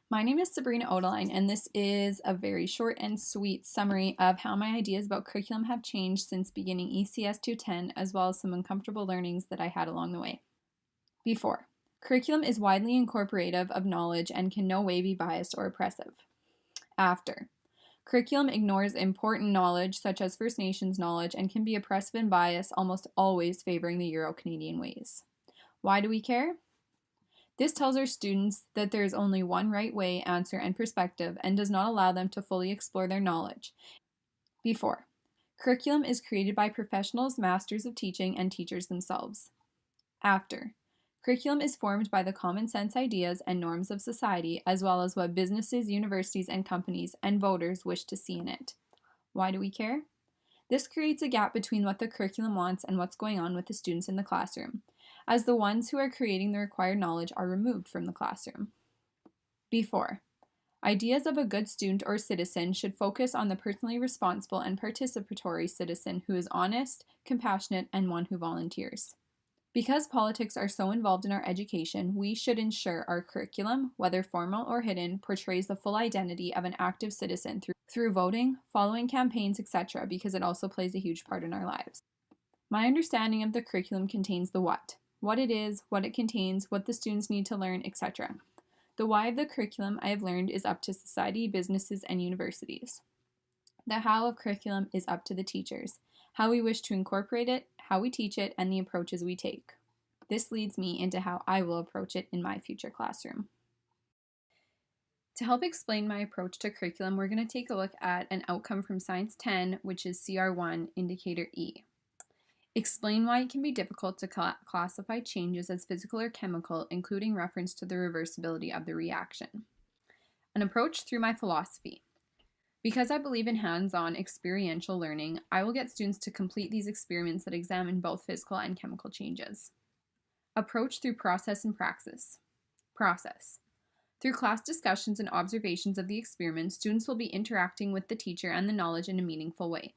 My name is Sabrina Odeline, and this is a very short and sweet summary of how my ideas about curriculum have changed since beginning ECS 210, as well as some uncomfortable learnings that I had along the way. Before, curriculum is widely incorporative of knowledge and can no way be biased or oppressive. After, curriculum ignores important knowledge such as First Nations knowledge and can be oppressive and biased, almost always favoring the Euro-Canadian ways. Why do we care? This tells our students that there is only one right way, answer, and perspective, and does not allow them to fully explore their knowledge. Before, curriculum is created by professionals, masters of teaching, and teachers themselves. After, curriculum is formed by the common sense ideas and norms of society, as well as what businesses, universities, and companies and voters wish to see in it. Why do we care? This creates a gap between what the curriculum wants and what's going on with the students in the classroom, as the ones who are creating the required knowledge are removed from the classroom. Before, ideas of a good student or citizen should focus on the personally responsible and participatory citizen who is honest, compassionate, and one who volunteers. Because politics are so involved in our education, we should ensure our curriculum, whether formal or hidden, portrays the full identity of an active citizen through voting, following campaigns, etc., because it also plays a huge part in our lives. My understanding of the curriculum contains the what it is, what it contains, what the students need to learn, etc. The why of the curriculum I have learned is up to society, businesses, and universities. The how of curriculum is up to the teachers, how we wish to incorporate it, how we teach it, and the approaches we take. This leads me into how I will approach it in my future classroom. To help explain my approach to curriculum, we're going to take a look at an outcome from Science 10, which is CR1, Indicator E. Explain why it can be difficult to classify changes as physical or chemical, including reference to the reversibility of the reaction. An approach through my philosophy. Because I believe in hands-on experiential learning, I will get students to complete these experiments that examine both physical and chemical changes. Approach through process and praxis. Process. Through class discussions and observations of the experiments, students will be interacting with the teacher and the knowledge in a meaningful way.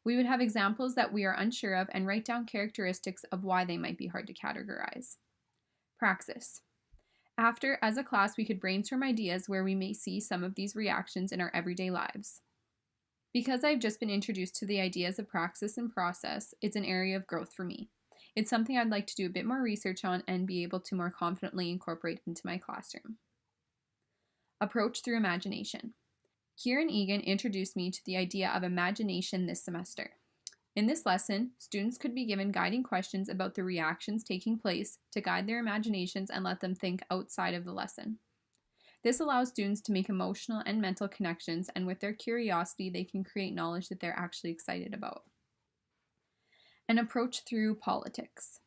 We would have examples that we are unsure of and write down characteristics of why they might be hard to categorize. Praxis. After, as a class, we could brainstorm ideas where we may see some of these reactions in our everyday lives. Because I've just been introduced to the ideas of praxis and process, it's an area of growth for me. It's something I'd like to do a bit more research on and be able to more confidently incorporate into my classroom. Approach through imagination. Kieran Egan introduced me to the idea of imagination this semester. In this lesson, students could be given guiding questions about the reactions taking place to guide their imaginations and let them think outside of the lesson. This allows students to make emotional and mental connections, and with their curiosity, they can create knowledge that they're actually excited about. An approach through politics.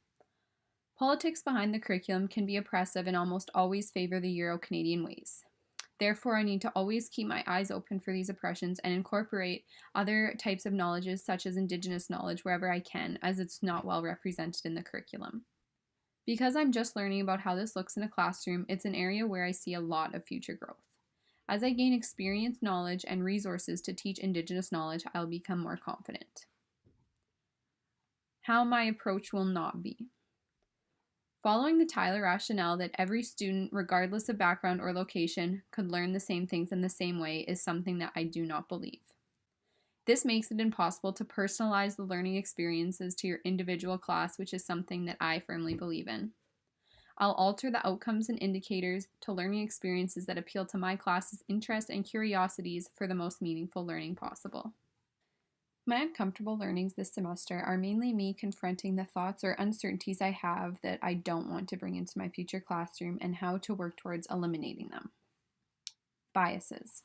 Politics behind the curriculum can be oppressive and almost always favor the Euro-Canadian ways. Therefore, I need to always keep my eyes open for these oppressions and incorporate other types of knowledges such as Indigenous knowledge wherever I can, as it's not well represented in the curriculum. Because I'm just learning about how this looks in a classroom, it's an area where I see a lot of future growth. As I gain experience, knowledge, and resources to teach Indigenous knowledge, I'll become more confident. How my approach will not be. Following the Tyler rationale that every student, regardless of background or location, could learn the same things in the same way is something that I do not believe. This makes it impossible to personalize the learning experiences to your individual class, which is something that I firmly believe in. I'll alter the outcomes and indicators to learning experiences that appeal to my class's interests and curiosities for the most meaningful learning possible. My uncomfortable learnings this semester are mainly me confronting the thoughts or uncertainties I have that I don't want to bring into my future classroom and how to work towards eliminating them. Biases.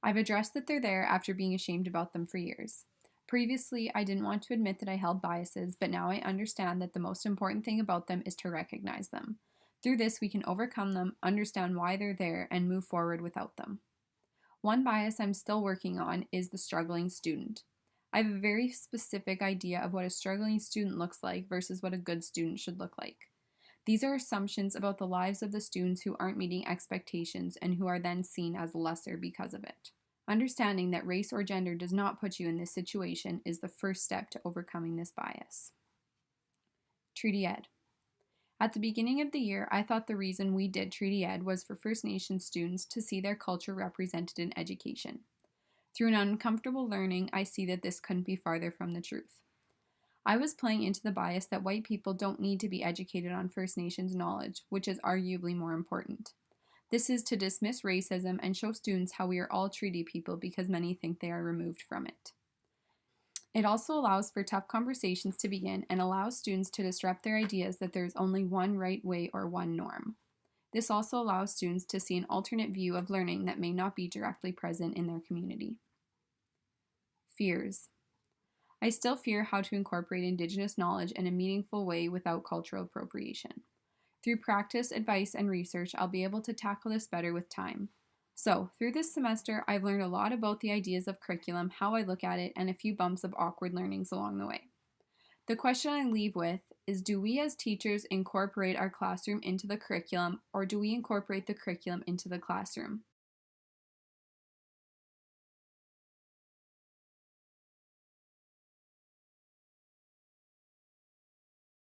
I've addressed that they're there after being ashamed about them for years. Previously, I didn't want to admit that I held biases, but now I understand that the most important thing about them is to recognize them. Through this, we can overcome them, understand why they're there, and move forward without them. One bias I'm still working on is the struggling student. I have a very specific idea of what a struggling student looks like versus what a good student should look like. These are assumptions about the lives of the students who aren't meeting expectations and who are then seen as lesser because of it. Understanding that race or gender does not put you in this situation is the first step to overcoming this bias. Treaty Ed. At the beginning of the year, I thought the reason we did Treaty Ed was for First Nations students to see their culture represented in education. Through an uncomfortable learning, I see that this couldn't be farther from the truth. I was playing into the bias that white people don't need to be educated on First Nations knowledge, which is arguably more important. This is to dismiss racism and show students how we are all treaty people because many think they are removed from it. It also allows for tough conversations to begin and allows students to disrupt their ideas that there is only one right way or one norm. This also allows students to see an alternate view of learning that may not be directly present in their community. Fears. I still fear how to incorporate Indigenous knowledge in a meaningful way without cultural appropriation. Through practice, advice, and research, I'll be able to tackle this better with time. So, through this semester, I've learned a lot about the ideas of curriculum, how I look at it, and a few bumps of awkward learnings along the way. The question I leave with is, do we as teachers incorporate our classroom into the curriculum, or do we incorporate the curriculum into the classroom?